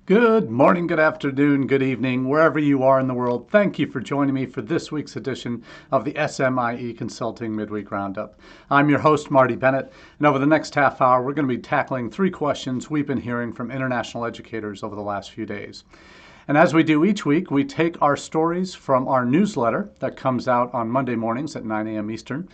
Good morning, good afternoon, good evening, wherever you are in the world. Thank you for joining me for this week's edition of the SMIE Consulting Midweek Roundup. I'm your host, Marty Bennett, and over the next half hour, we're going to be tackling 3 questions we've been hearing from international educators over the last few days. And as we do each week, we take our stories from our newsletter that comes out on Monday mornings at 9 a.m. Eastern.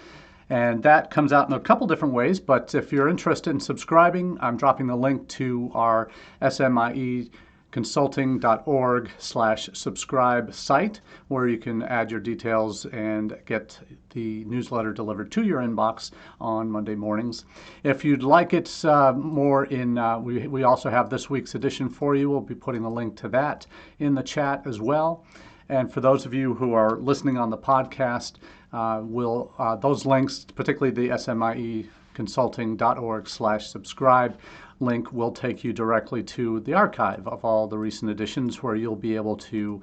And that comes out in a couple different ways, but if you're interested in subscribing, I'm dropping the link to our SMIE consulting.org/subscribe site where you can add your details and get the newsletter delivered to your inbox on Monday mornings. If you'd like it more in, we also have this week's edition for you. We'll be putting a link to that in the chat as well. And for those of you who are listening on the podcast, those links, particularly the SMIE consulting.org/subscribe link, will take you directly to the archive of all the recent editions where you'll be able to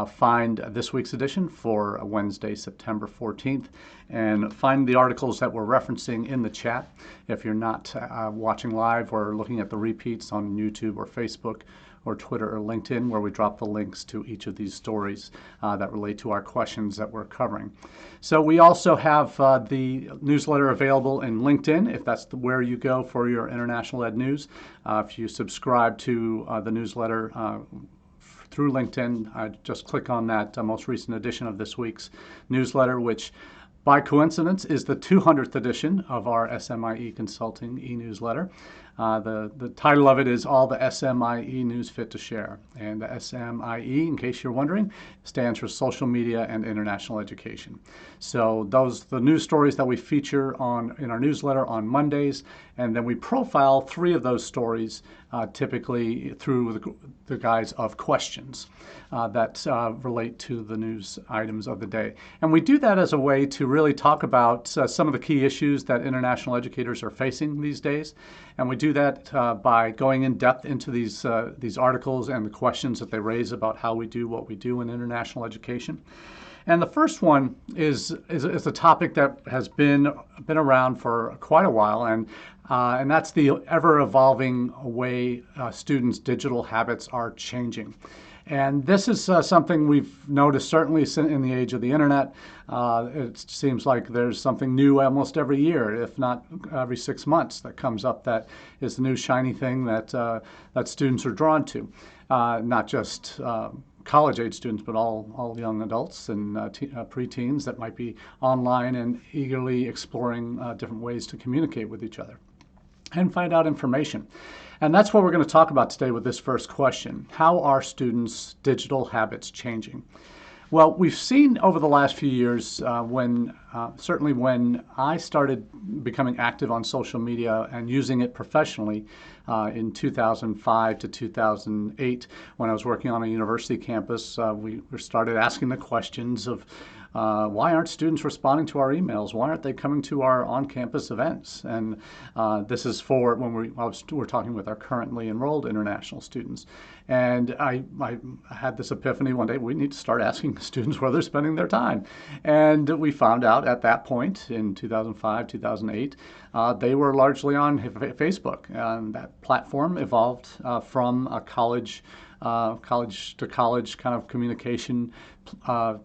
find this week's edition for Wednesday, September 14th, and find the articles that we're referencing in the chat. If you're not watching live or looking at the repeats on YouTube or Facebook or Twitter or LinkedIn, where we drop the links to each of these stories that relate to our questions that we're covering. So we also have the newsletter available in LinkedIn, if that's where you go for your international ed news. If you subscribe to the newsletter through LinkedIn, just click on that most recent edition of this week's newsletter, which by coincidence is the 200th edition of our SMIE Consulting e-newsletter. The title of it is All the SMIE News Fit to Share. And the SMIE, in case you're wondering, stands for Social Media and International Education. So the news stories that we feature in our newsletter on Mondays, and then we profile 3 of those stories typically through the guise of questions that relate to the news items of the day. And we do that as a way to really talk about some of the key issues that international educators are facing these days. And we do that by going in depth into these articles and the questions that they raise about how we do what we do in international education. And the first one is a topic that has been around for quite a while, and that's the ever-evolving way students' digital habits are changing. And this is something we've noticed certainly in the age of the internet. It seems like there's something new almost every year, if not every 6 months, that comes up that is the new shiny thing that students are drawn to. Not just college-age students, but all young adults and preteens that might be online and eagerly exploring different ways to communicate with each other and find out information. And that's what we're going to talk about today with this first question. How are students' digital habits changing? Well, we've seen over the last few years certainly when I started becoming active on social media and using it professionally in 2005 to 2008, when I was working on a university campus, we started asking the questions of why aren't students responding to our emails? Why aren't they coming to our on-campus events? And this is for when we're talking with our currently enrolled international students. And I had this epiphany one day: we need to start asking students where they're spending their time. And we found out at that point in 2005, 2008, they were largely on Facebook. And that platform evolved from a college to college kind of communication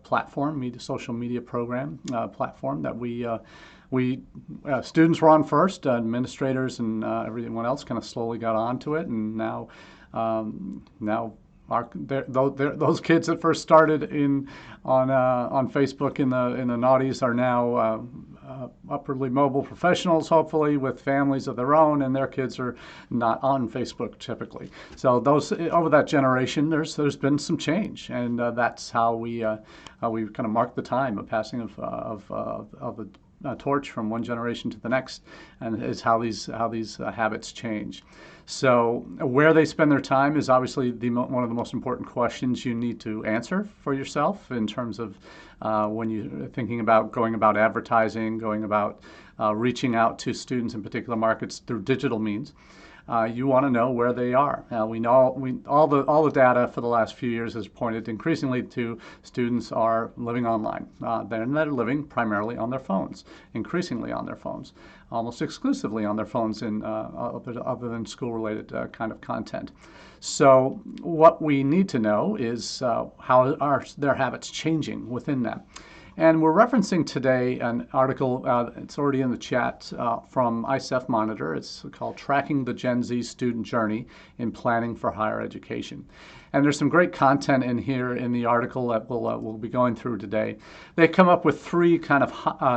platform, social media program platform that students were on first. Administrators and everyone else kind of slowly got onto it, and now those kids that first started on Facebook in the noughties are now upwardly mobile professionals, hopefully with families of their own, and their kids are not on Facebook typically. So over that generation, there's been some change, and that's how we kind of mark the time of passing of the torch from one generation to the next, and is how these habits change. So where they spend their time is obviously one of the most important questions you need to answer for yourself in terms of when you're thinking about going about advertising, going about reaching out to students in particular markets through digital means. you want to know where they are. We know all the data for the last few years has pointed increasingly to students are living online. They're living primarily on their phones, increasingly on their phones, almost exclusively on their phones in other than school-related kind of content. So what we need to know is how are their habits changing within that. And we're referencing today an article, it's already in the chat, from ICEF Monitor. It's called Tracking the Gen Z Student Journey in Planning for Higher Education. And there's some great content in here in the article that we'll be going through today. They come up with three kind of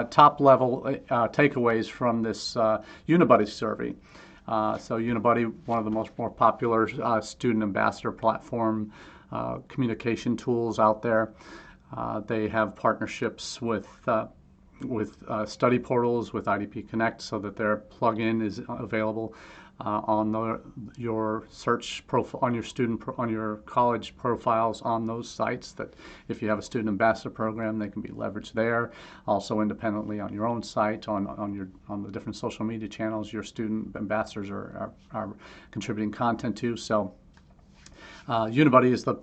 top-level takeaways from this Unibuddy survey. So Unibuddy, one of the more popular student ambassador platform communication tools out there. They have partnerships with study portals, with IDP Connect, so that their plugin is available on your search profile, on your college profiles on those sites. That if you have a student ambassador program, they can be leveraged there. Also independently on your own site, on the different social media channels, your student ambassadors are contributing content to. So. Unibuddy is the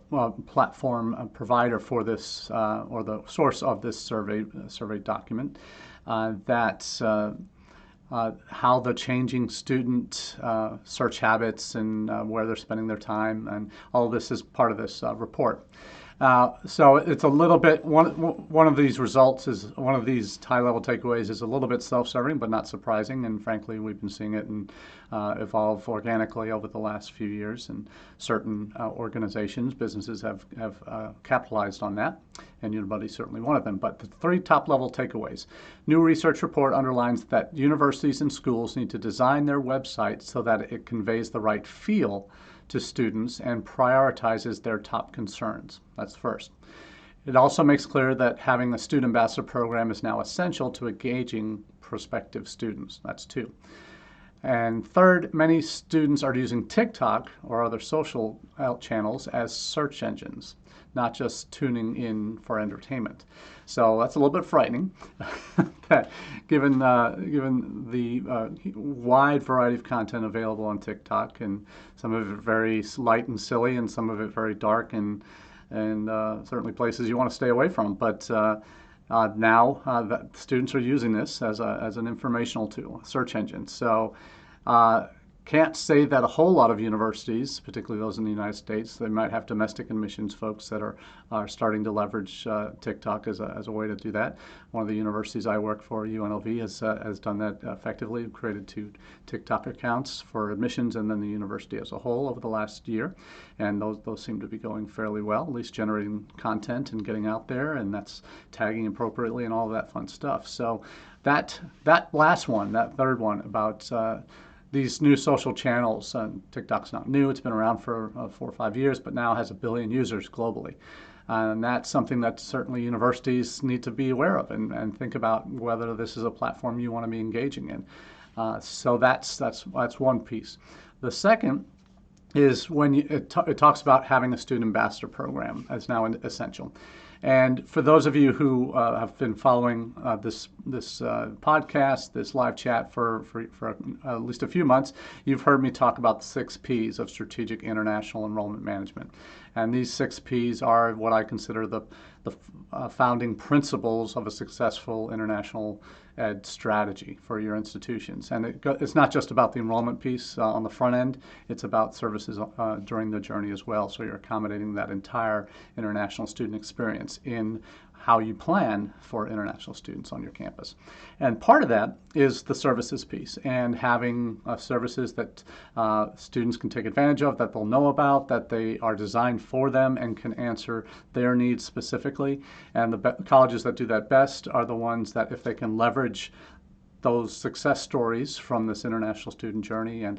platform provider for this, or the source of this survey document. That's how the changing student search habits and where they're spending their time, and all of this is part of this report. So it's a little bit, one of these results is, one of these high-level takeaways is a little bit self-serving, but not surprising. And frankly, we've been seeing it evolve organically over the last few years. And certain organizations, businesses have capitalized on that. And Unibuddy is certainly one of them. But the three top-level takeaways. New research report underlines that universities and schools need to design their websites so that it conveys the right feel to students and prioritizes their top concerns. That's first. It also makes clear that having a student ambassador program is now essential to engaging prospective students. That's two. And third, many students are using TikTok or other social channels as search engines, not just tuning in for entertainment. So that's a little bit frightening, that given the wide variety of content available on TikTok, and some of it very light and silly, and some of it very dark, and certainly places you want to stay away from. But now that students are using this as an informational tool, a search engine. So can't say that a whole lot of universities, particularly those in the United States, they might have domestic admissions folks that are starting to leverage TikTok as a way to do that. One of the universities I work for, UNLV, has done that effectively, created 2 TikTok accounts for admissions and then the university as a whole over the last year. And those seem to be going fairly well, at least generating content and getting out there, and that's tagging appropriately and all of that fun stuff. So that last one, that third one about these new social channels, TikTok's not new, it's been around for 4 or 5 years, but now has 1 billion users globally. And that's something that certainly universities need to be aware of and think about whether this is a platform you want to be engaging in. So that's one piece. The second is when it talks about having a student ambassador program as now essential. And for those of you who have been following this podcast, this live chat for at least a few months, you've heard me talk about the 6 Ps of strategic international enrollment management. And these 6 Ps are what I consider the founding principles of a successful international ed strategy for your institutions. And it's not just about the enrollment piece on the front end, it's about services during the journey as well. So you're accommodating that entire international student experience in how you plan for international students on your campus. And part of that is the services piece, and having services that students can take advantage of, that they'll know about, that they are designed for them and can answer their needs specifically. And the colleges that do that best are the ones that, if they can leverage those success stories from this international student journey and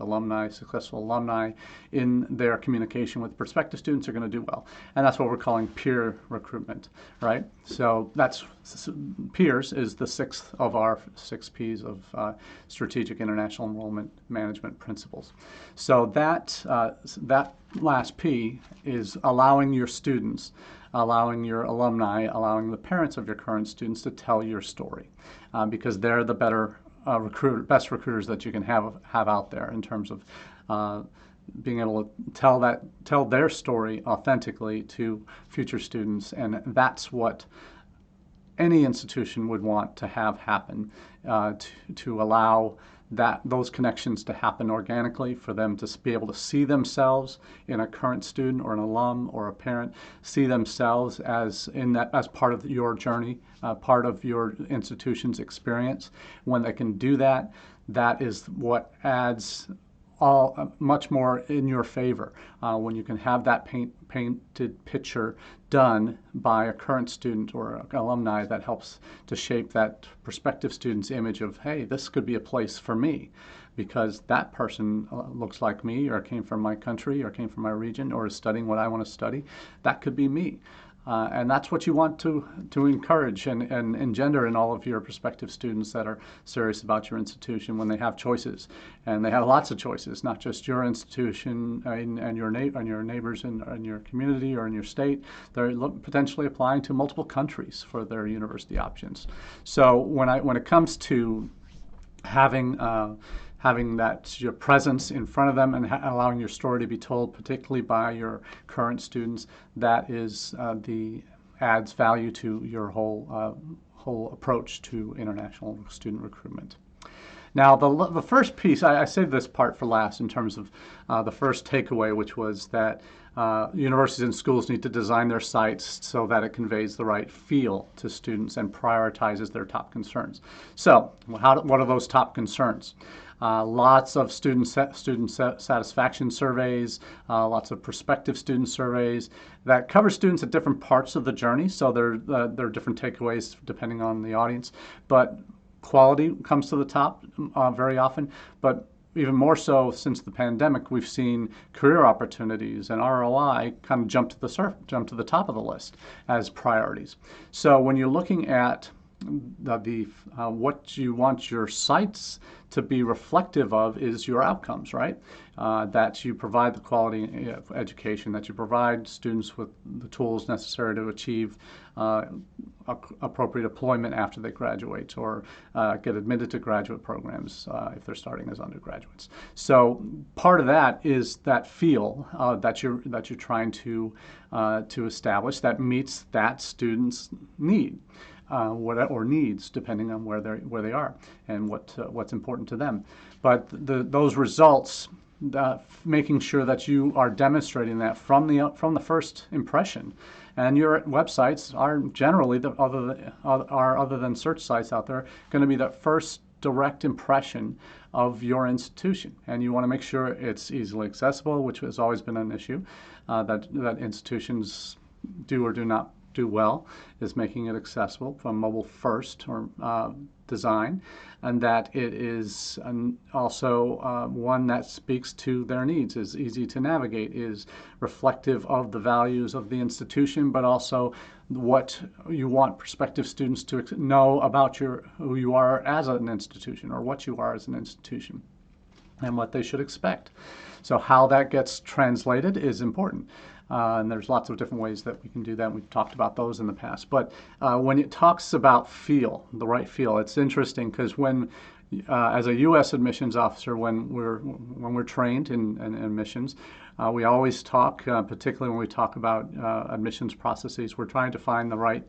successful alumni in their communication with prospective students, are going to do well. And that's what we're calling peer recruitment, right? So peers is the 6th of our 6 Ps of strategic international enrollment management principles. So that last P is allowing your students, allowing your alumni, allowing the parents of your current students to tell your story, because they're the best recruiters that you can have out there in terms of being able to tell their story authentically to future students, and that's what any institution would want to have happen, to allow those connections to happen organically, for them to be able to see themselves in a current student or an alum or a parent, see themselves as part of your journey, part of your institution's experience. When they can do that, that is what adds much more in your favor, when you can have that painted picture done by a current student or an alumni that helps to shape that prospective student's image of, hey, this could be a place for me because that person looks like me, or came from my country, or came from my region, or is studying what I want to study. That could be me. And that's what you want to encourage and engender in all of your prospective students that are serious about your institution when they have choices. And they have lots of choices, not just your institution and your neighbors in your community or in your state. They're potentially applying to multiple countries for their university options. So when it comes to having your presence in front of them and allowing your story to be told, particularly by your current students, that is adds value to your whole approach to international student recruitment. Now, the first piece, I saved this part for last in terms of the first takeaway, which was that universities and schools need to design their sites so that it conveys the right feel to students and prioritizes their top concerns. So, what are those top concerns? Lots of student satisfaction surveys, lots of prospective student surveys that cover students at different parts of the journey. So there are different takeaways depending on the audience. But quality comes to the top very often. But even more so since the pandemic, we've seen career opportunities and ROI kind of jump to the top of the list as priorities. So when you're looking at what you want your sites to be reflective of is your outcomes, right? That you provide the quality of education, that you provide students with the tools necessary to achieve appropriate employment after they graduate, or get admitted to graduate programs if they're starting as undergraduates. So part of that is that feel that you're trying to establish that meets that student's need. Or needs, depending on where they are and what's important to them. But those results, making sure that you are demonstrating that from the first impression. And your websites are generally, other than search sites out there, going to be the first direct impression of your institution. And you want to make sure it's easily accessible, which has always been an issue that institutions do or do not do well, is making it accessible from mobile first or design, and that it is also one that speaks to their needs, is easy to navigate, is reflective of the values of the institution, but also what you want prospective students to know about who you are as an institution, or what you are as an institution, and what they should expect. So how that gets translated is important. And there's lots of different ways that we can do that. We've talked about those in the past. But when it talks about feel, the right feel, it's interesting because as a U.S. admissions officer, when we're trained in admissions, we always talk, particularly when we talk about admissions processes, we're trying to find the right.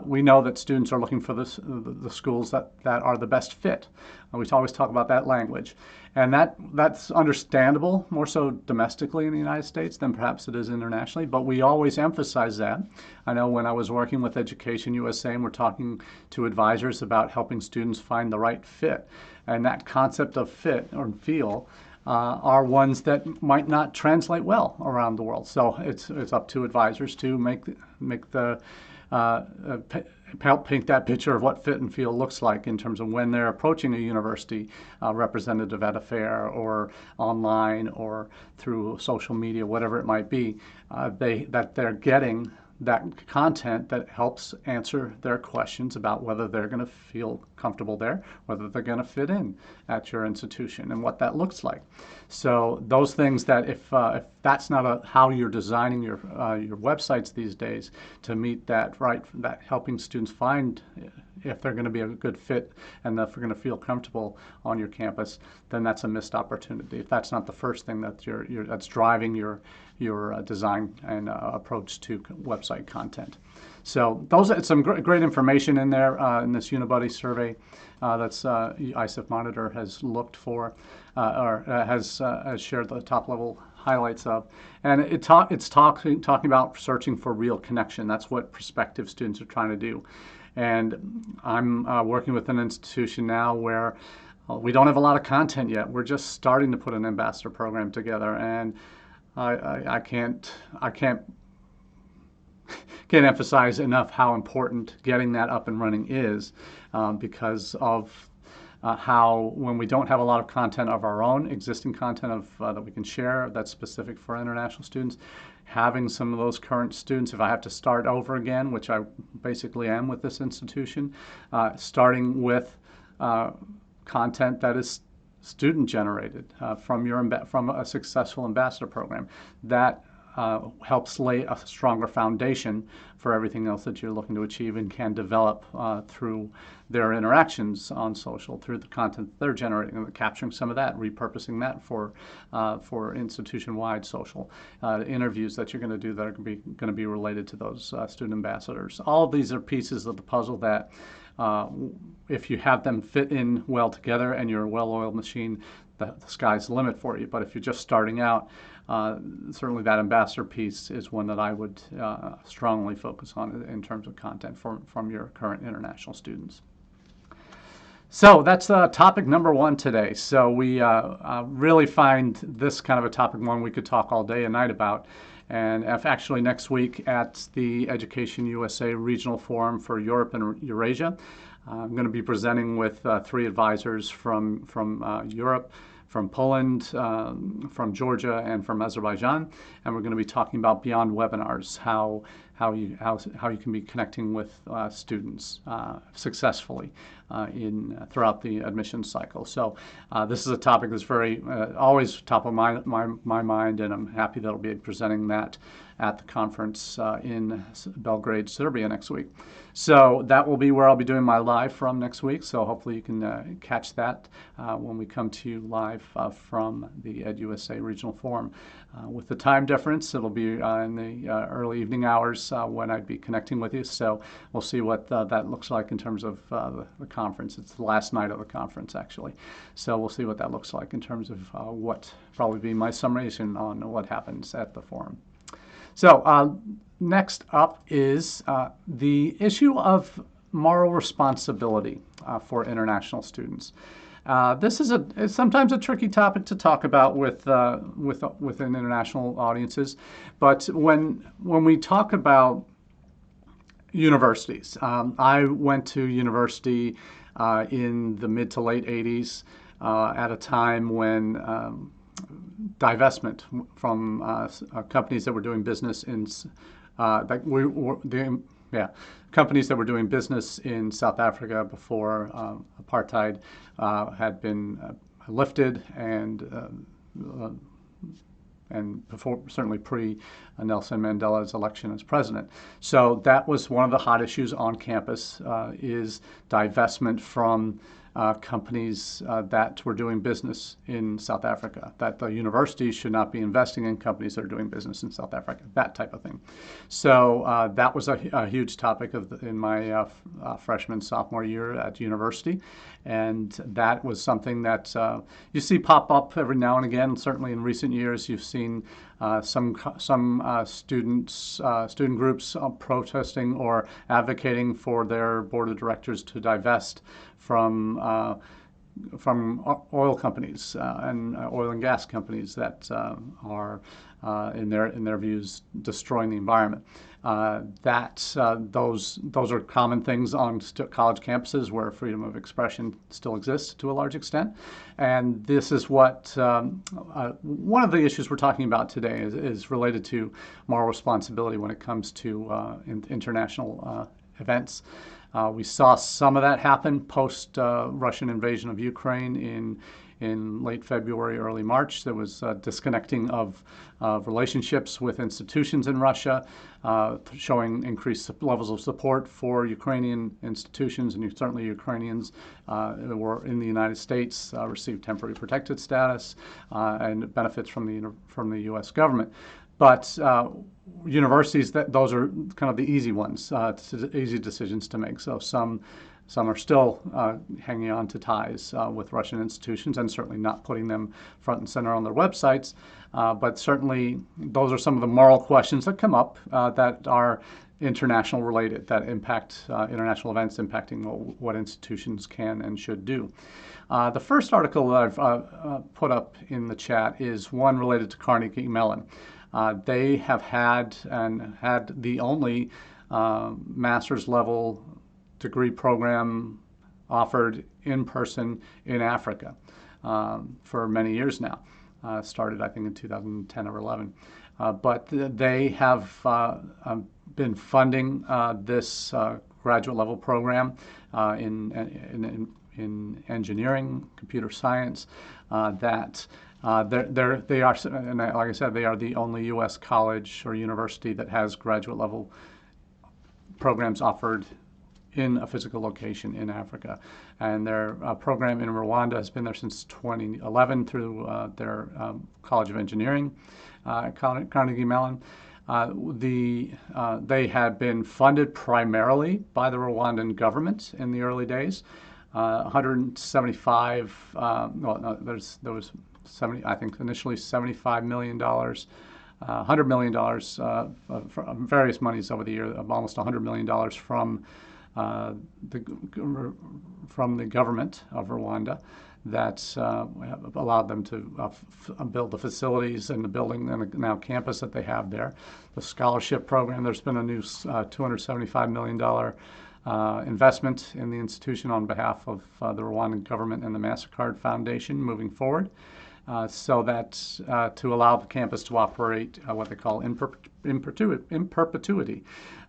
We know that students are looking for the schools that are the best fit. We always talk about that language. And that's understandable, more so domestically in the United States than perhaps it is internationally, but we always emphasize that. I know when I was working with Education USA and we're talking to advisors about helping students find the right fit, and that concept of fit or feel are ones that might not translate well around the world. So it's up to advisors to help paint that picture of what fit and feel looks like in terms of when they're approaching a university representative at a fair or online or through social media, whatever it might be, that they're getting that content that helps answer their questions about whether they're going to feel comfortable there, whether they're going to fit in at your institution, and what that looks like. So those things that if that's not how you're designing your websites these days to meet that helping students find if they're going to be a good fit and if they're going to feel comfortable on your campus, then that's a missed opportunity. If that's not the first thing that that's driving your design and approach to website content. So it's some great information in there in this Unibuddy survey that's ISIF Monitor has looked for or has shared the top level highlights of, and it's talking about searching for real connection. That's what prospective students are trying to do. And I'm working with an institution now where we don't have a lot of content yet. We're just starting to put an ambassador program together, and I can't emphasize enough how important getting that up and running is, because of how when we don't have a lot of content of our own, existing content that we can share that's specific for international students, having some of those current students, if I have to start over again, which I basically am with this institution, starting with content that is student generated from a successful ambassador program, that helps lay a stronger foundation for everything else that you're looking to achieve and can develop through their interactions on social, through the content they're generating, and capturing some of that, repurposing that for institution-wide social interviews that you're going to do that are going to be related to those student ambassadors. All of these are pieces of the puzzle that, if you have them fit in well together and you're a well-oiled machine, the sky's the limit for you. But if you're just starting out, certainly that ambassador piece is one that I would strongly focus on in terms of content from your current international students. So that's topic number one today. So we really find this kind of a topic one we could talk all day and night about. And actually next week at the Education USA Regional Forum for Europe and Eurasia, I'm going to be presenting with 3 advisors from Europe, from Poland, from Georgia, and from Azerbaijan, and we're going to be talking about beyond webinars, how you can be connecting with students successfully throughout the admissions cycle. So this is a topic that's very always top of my mind, and I'm happy that I'll be presenting that at the conference in Belgrade, Serbia next week. So that will be where I'll be doing my live from next week. So hopefully you can catch that when we come to you live from the EdUSA Regional Forum. With the time difference, it'll be in the early evening hours when I'd be connecting with you. So we'll see what that looks like in terms of the conference. It's the last night of the conference, actually. So we'll see what that looks like in terms of what probably be my summation on what happens at the forum. So next up is the issue of moral responsibility for international students. This is sometimes a tricky topic to talk about within international audiences, but when we talk about universities, I went to university in the mid to late 80s at a time when divestment from companies that were doing business in companies that were doing business in South Africa before apartheid had been lifted, and before, certainly pre Nelson Mandela's election as president. So that was one of the hot issues on campus, is divestment from companies that were doing business in South Africa, that the universities should not be investing in companies that are doing business in South Africa, that type of thing. So that was a huge topic in my freshman, sophomore year at university. And that was something that you see pop up every now and again. Certainly in recent years, you've seen some student groups protesting or advocating for their board of directors to divest from oil companies and oil and gas companies that are, in their views, destroying the environment. Those are common things on college campuses where freedom of expression still exists to a large extent. And this is what one of the issues we're talking about today is related to moral responsibility when it comes to international events. We saw some of that happen post Russian invasion of Ukraine in late February, early March. There was disconnecting of relationships with institutions in Russia, showing increased levels of support for Ukrainian institutions, and certainly Ukrainians who were in the United States received temporary protected status and benefits from the U.S. government. But universities, those are kind of the easy ones, easy decisions to make. So some are still hanging on to ties with Russian institutions and certainly not putting them front and center on their websites. But certainly those are some of the moral questions that come up that are international related, that impact international events impacting what institutions can and should do. The first article that I've put up in the chat is one related to Carnegie Mellon. They have had the only master's level degree program offered in person in Africa for many years now. Started, I think, in 2010 or 11. But they have been funding this graduate level program in engineering, computer science. They are, and like I said, they are the only U.S. college or university that has graduate level programs offered in a physical location in Africa. And their program in Rwanda has been there since 2011 through their College of Engineering, Carnegie Mellon. They had been funded primarily by the Rwandan government in the early days. 175, there was 70, I think initially $75 million, $100 million from various monies over the year, almost $100 million from the government of Rwanda that allowed them to build the facilities and the building and now campus that they have there. The scholarship program, there's been a new $275 million investment in the institution on behalf of the Rwandan government and the MasterCard Foundation moving forward. So that to allow the campus to operate what they call in perpetuity,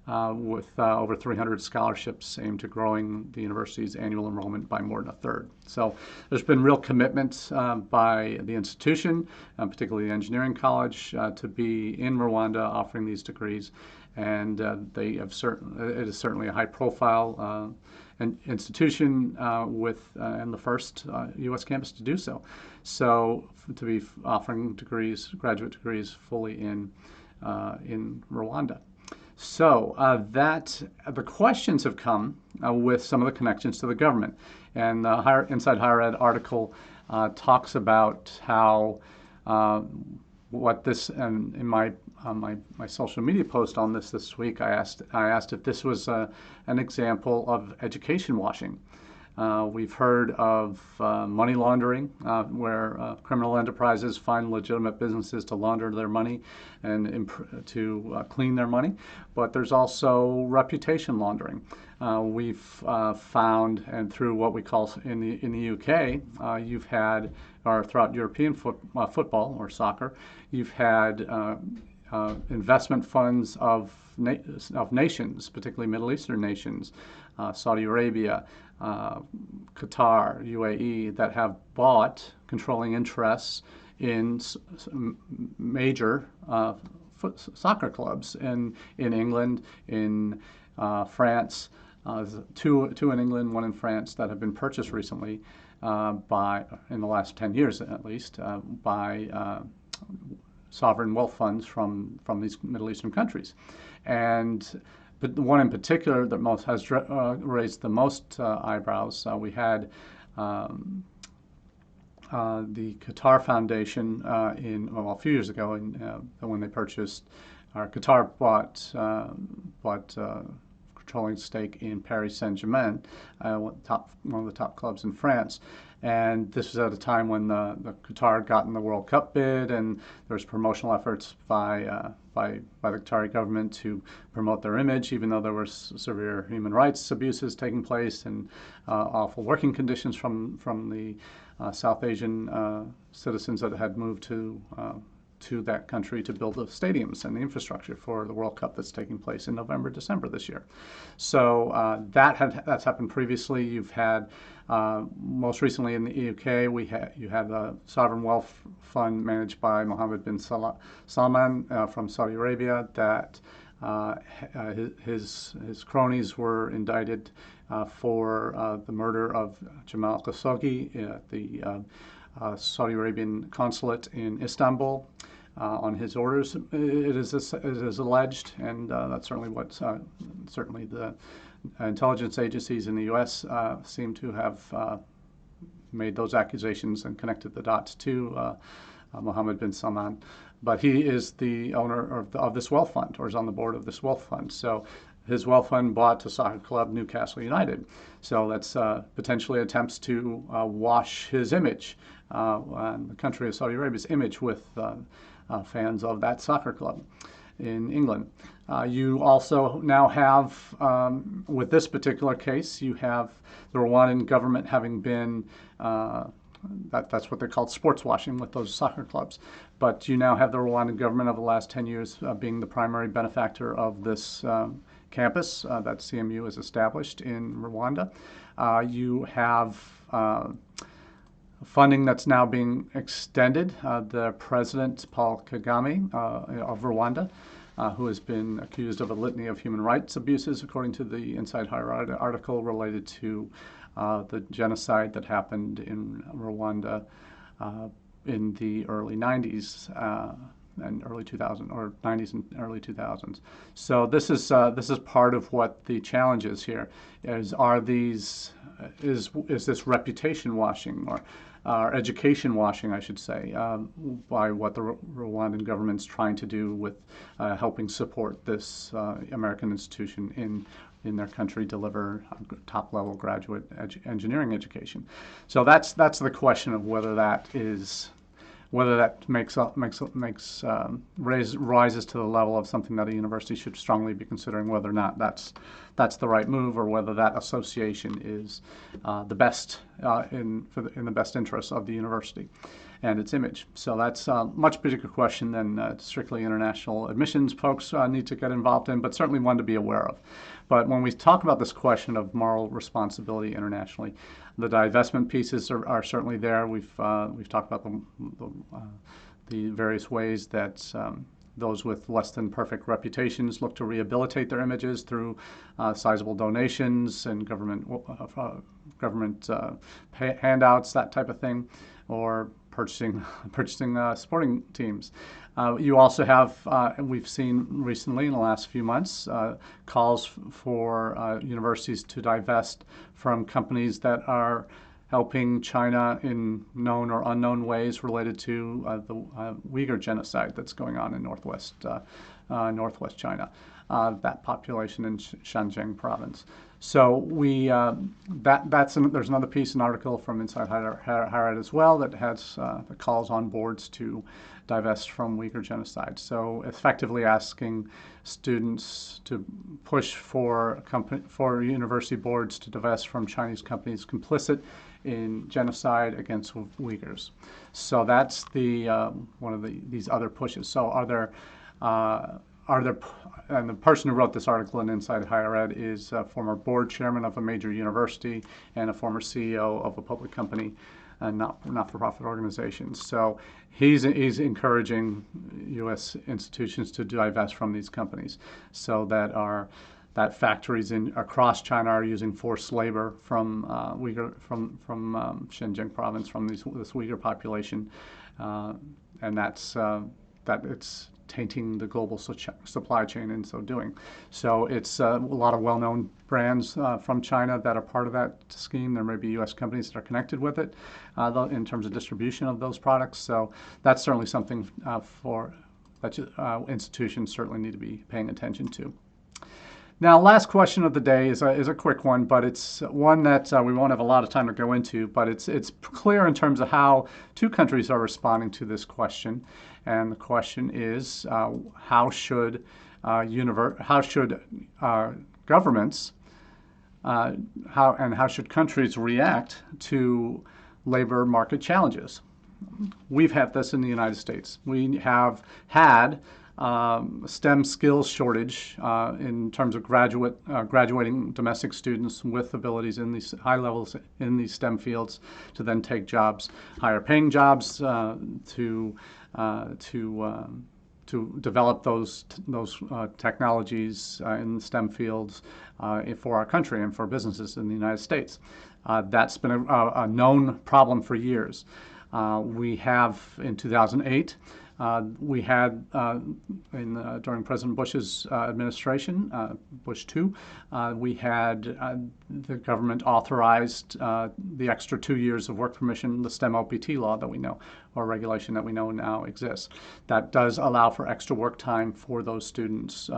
with over 300 scholarships aimed to growing the university's annual enrollment by more than a third. So there's been real commitment by the institution, particularly the engineering college, to be in Rwanda offering these degrees, and it is certainly a high-profile institution and the first U.S. campus to do so. So to be offering degrees, graduate degrees, fully in Rwanda. So the questions have come with some of the connections to the government, and the Inside Higher Ed article talks about how what this, and in my social media post on this week, I asked if this was an example of education washing. We've heard of money laundering, where criminal enterprises find legitimate businesses to launder their money and to clean their money. But there's also reputation laundering. We've found, and through what we call in the UK, you've had, or throughout European football or soccer, you've had investment funds of nations, particularly Middle Eastern nations, Saudi Arabia, Qatar, UAE, that have bought controlling interests in major soccer clubs in England, in France, two in England, one in France, that have been purchased recently in the last 10 years at least, by sovereign wealth funds from these Middle Eastern countries. But the one in particular that has raised the most eyebrows, we had the Qatar Foundation a few years ago, when they purchased, Qatar bought controlling stake in Paris Saint-Germain, one of the top clubs in France. And this was at a time when the Qatar had gotten the World Cup bid, and there was promotional efforts by the Qatari government to promote their image, even though there were severe human rights abuses taking place and awful working conditions from the South Asian citizens that had moved to to that country to build the stadiums and the infrastructure for the World Cup that's taking place in November, December this year. So that's happened previously. You've had most recently in the UK, you had a sovereign wealth fund managed by Mohammed bin Salman from Saudi Arabia that his cronies were indicted for the murder of Jamal Khashoggi at the Saudi Arabian consulate in Istanbul on his orders. It is alleged, and that's certainly what certainly the intelligence agencies in the U.S. Seem to have made those accusations and connected the dots to Mohammed bin Salman. But he is the owner of this wealth fund, or is on the board of this wealth fund. So his wealth fund bought the soccer club Newcastle United. So that's potentially attempts to wash his image, and the country of Saudi Arabia's image, with fans of that soccer club in England. You also now have, with this particular case, you have the Rwandan government having been, that's what they called sports washing with those soccer clubs. But you now have the Rwandan government over the last 10 years being the primary benefactor of this campus that CMU has established in Rwanda. You have funding that's now being extended. The president, Paul Kagame of Rwanda, who has been accused of a litany of human rights abuses, according to the Inside Higher Ed article related to the genocide that happened in Rwanda in the early 90s and early 2000s, or 90s and early 2000s. So this is part of what the challenge is here. Is this reputation washing, or education washing, I should say, by what the Rwandan government's trying to do with helping support this American institution in their country deliver top-level graduate engineering education. So that's the question of whether that rises to the level of something that a university should strongly be considering, whether or not that's the right move, or whether that association is the best in the best interests of the university and its image. So that's a much bigger question than strictly international admissions folks need to get involved in, but certainly one to be aware of. But when we talk about this question of moral responsibility internationally, the divestment pieces are certainly there. We've talked about the various ways that those with less than perfect reputations look to rehabilitate their images through sizable donations and government handouts, that type of thing, or purchasing sporting teams. You also have, we've seen recently in the last few months, calls for universities to divest from companies that are helping China in known or unknown ways related to the Uyghur genocide that's going on in northwest China, that population in Xinjiang province. So there's another piece, an article from Inside Higher Ed as well, that has the calls on boards to divest from Uyghur genocide. So effectively asking students to push for university boards to divest from Chinese companies complicit in genocide against Uyghurs. So that's one of these other pushes. So and the person who wrote this article in Inside Higher Ed is a former board chairman of a major university and a former CEO of a public company and not-for-profit organizations. So he's encouraging U.S. institutions to divest from these companies, so that factories across China are using forced labor from Xinjiang province, from this Uyghur population, and that it's tainting the global supply chain in so doing. So it's a lot of well-known brands from China that are part of that scheme. There may be U.S. companies that are connected with it in terms of distribution of those products. So that's certainly something that institutions certainly need to be paying attention to. Now, last question of the day is a quick one, but it's one that we won't have a lot of time to go into, but it's clear in terms of how two countries are responding to this question. And the question is, how should governments, how should countries react to labor market challenges? we've had this in the United States. We have had STEM skills shortage in terms of graduating domestic students with abilities in these high levels in these STEM fields to then take jobs, higher paying jobs, to develop those technologies in the STEM fields for our country and for businesses in the United States. That's been a known problem for years. We have, in 2008, we had, during President Bush's administration, Bush 2, we had the government authorized the extra 2 years of work permission, the STEM OPT law that we know, or regulation that we know now exists. That does allow for extra work time for those students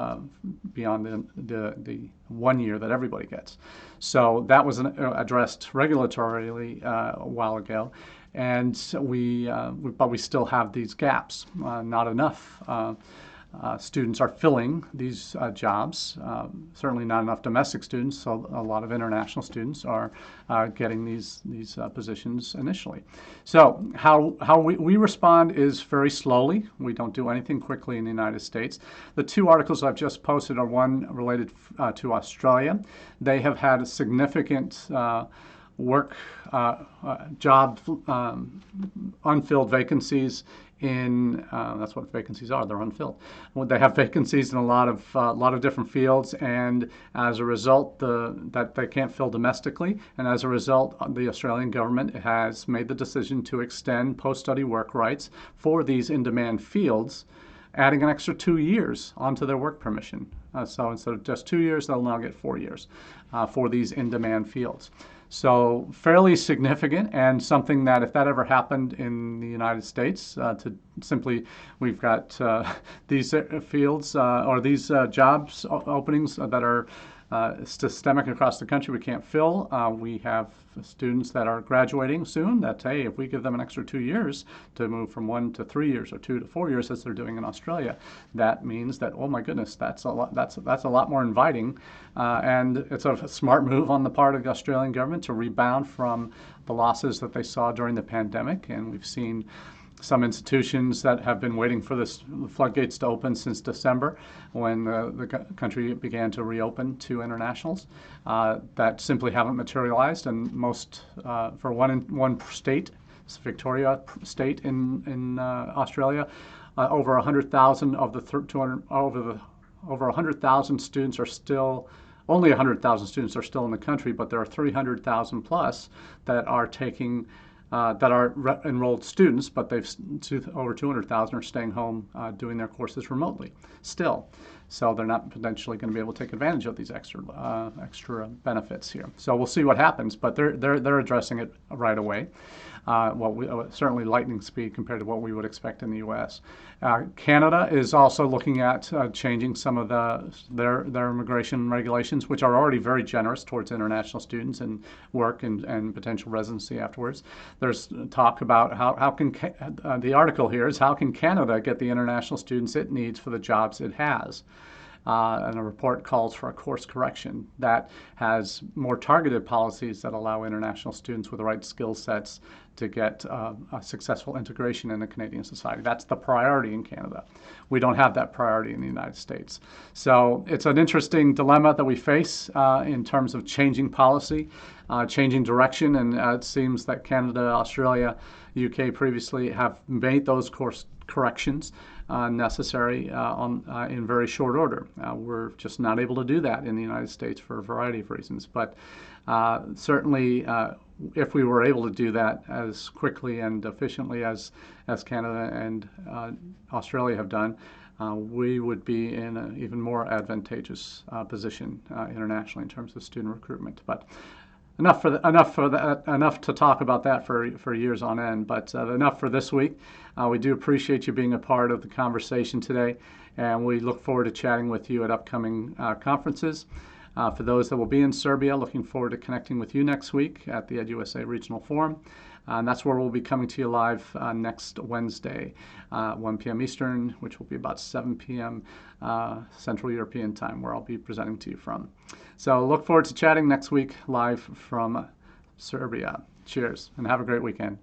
beyond the 1 year that everybody gets. So that was addressed regulatorily a while ago. And but we still have these gaps. Not enough students are filling these jobs. Certainly not enough domestic students. So a lot of international students are getting these positions initially. So how we respond is very slowly. We don't do anything quickly in the United States. The 2 articles I've just posted are one related to Australia. They have had a significant work job unfilled vacancies in that's what vacancies are, they're unfilled. Well, they have vacancies in a lot of different fields, and as a result that they can't fill domestically, and as a result the Australian government has made the decision to extend post-study work rights for these in-demand fields, adding an extra 2 years onto their work permission. So instead of just 2 years, they'll now get 4 years for these in-demand fields. So fairly significant, and something that if that ever happened in the United States, we've got these fields or these jobs openings that are systemic across the country we can't fill. We have students that are graduating soon that, hey, if we give them an extra 2 years to move from 1 to 3 years or 2 to 4 years as they're doing in Australia, that means that, oh my goodness, that's a lot more inviting. And it's a smart move on the part of the Australian government to rebound from the losses that they saw during the pandemic. And we've seen some institutions that have been waiting for the floodgates to open since December, when the country began to reopen to internationals, that simply haven't materialized. And most, for one state, Victoria State in Australia, over 100,000 of the 200 over 100,000 students are still. Only 100,000 students are still in the country, but there are 300,000 plus that are taking. That are enrolled students, but over 200,000 are staying home doing their courses remotely still. So they're not potentially going to be able to take advantage of these extra benefits here. So we'll see what happens, but they're addressing it right away. Certainly lightning speed compared to what we would expect in the U.S. Canada is also looking at changing some of their immigration regulations, which are already very generous towards international students and work and potential residency afterwards. There's talk about how can the article here is how can Canada get the international students it needs for the jobs it has. And a report calls for a course correction that has more targeted policies that allow international students with the right skill sets to get a successful integration into Canadian society. That's the priority in Canada. We don't have that priority in the United States. So it's an interesting dilemma that we face in terms of changing policy, changing direction, and it seems that Canada, Australia, UK previously have made those course corrections necessary in very short order. We're just not able to do that in the United States for a variety of reasons. But certainly, if we were able to do that as quickly and efficiently as Canada and Australia have done, we would be in an even more advantageous position internationally in terms of student recruitment. But enough to talk about that for years on end. But enough for this week. We do appreciate you being a part of the conversation today, and we look forward to chatting with you at upcoming conferences. For those that will be in Serbia, looking forward to connecting with you next week at the EdUSA Regional Forum. And that's where we'll be coming to you live next Wednesday, 1 p.m. Eastern, which will be about 7 p.m. Central European time, where I'll be presenting to you from. So look forward to chatting next week live from Serbia. Cheers, and have a great weekend.